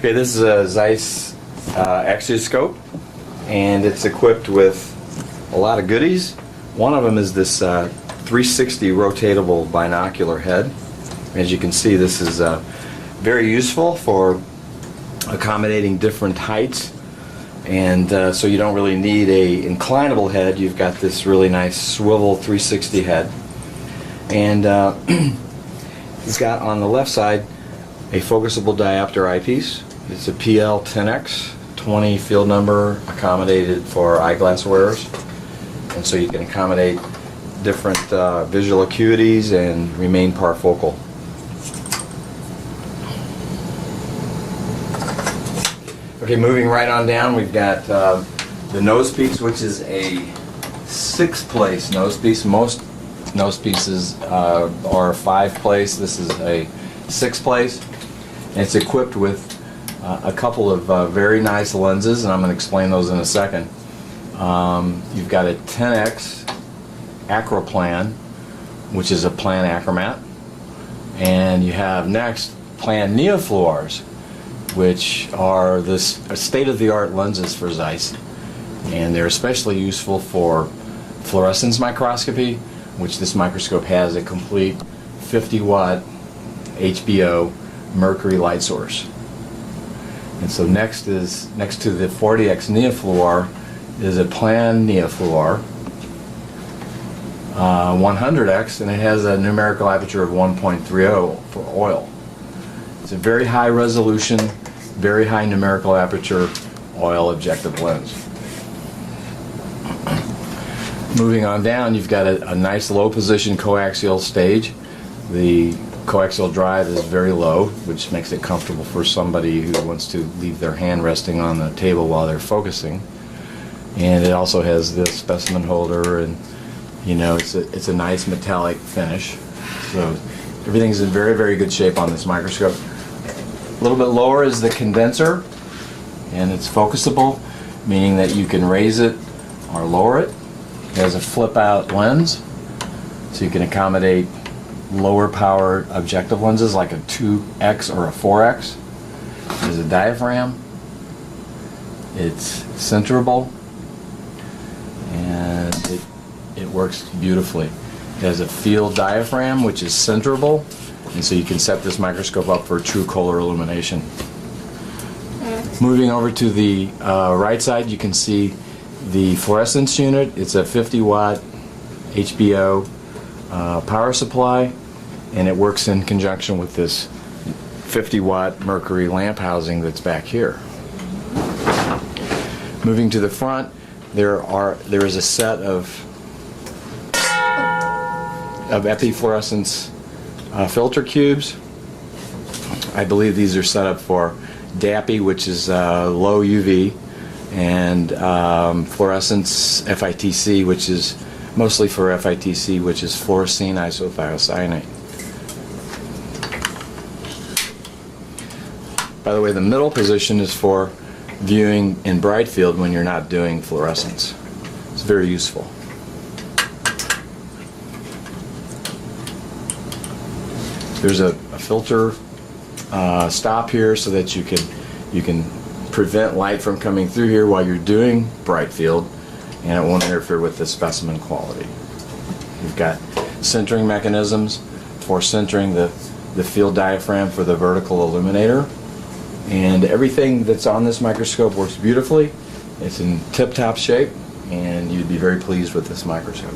Okay, this is a ZEISS Axio Scope, and it's equipped with a lot of goodies. One of them is this 360 rotatable binocular head. As you can see, this is very useful for accommodating different heights, and so you don't really need a inclinable head. You've got this really nice swivel 360 head, and it's got on the left side a focusable diopter eyepiece. It's a PL10X 20 field number, accommodated for eyeglass wearers, and so you can accommodate different visual acuities and remain parfocal. Okay, moving right on down, we've got the nose piece, which is a 6-place nose piece. Most nose pieces are 5-place. This is a 6-place, and it's equipped with a couple of very nice lenses, and I'm going to explain those in a second. You've got a 10X acroplan, which is a plan achromat, and you have next plan neofluors, which are the state-of-the-art lenses for ZEISS, and they're especially useful for fluorescence microscopy, which this microscope has a complete 50-watt HBO mercury light source. And so next to the 40X neofluor is a plan neofluor 100X, and it has a numerical aperture of 1.30 for oil. It's a very high resolution, very high numerical aperture oil objective lens. Moving on down, you've got a nice low position coaxial stage. The coaxial drive is very low, which makes it comfortable for somebody who wants to leave their hand resting on the table while they're focusing. And it also has this specimen holder, and you know, it's a nice metallic finish. So everything's in very, very good shape on this microscope. A little bit lower is the condenser, and it's focusable, meaning that you can raise it or lower it. It has a flip-out lens, so you can accommodate lower power objective lenses like a 2X or a 4X. There's a diaphragm. It's centerable, and it works beautifully. It has a field diaphragm, which is centerable, and so you can set this microscope up for true color illumination. Moving over to the right side, you can see the fluorescence unit. It's a 50-watt HBO power supply, and it works in conjunction with this 50-watt mercury lamp housing that's back here. Moving to the front, there is a set of epifluorescence filter cubes. I believe these are set up for DAPI, which is low UV, and fluorescence FITC, which is mostly for FITC, which is fluorescein isothiocyanate. By the way, the middle position is for viewing in bright field when you're not doing fluorescence. It's very useful. There's a filter stop here so that you can prevent light from coming through here while you're doing bright field, and it won't interfere with the specimen quality. You've got centering mechanisms for centering the field diaphragm for the vertical illuminator, and everything that's on this microscope works beautifully. It's in tip-top shape, and you'd be very pleased with this microscope.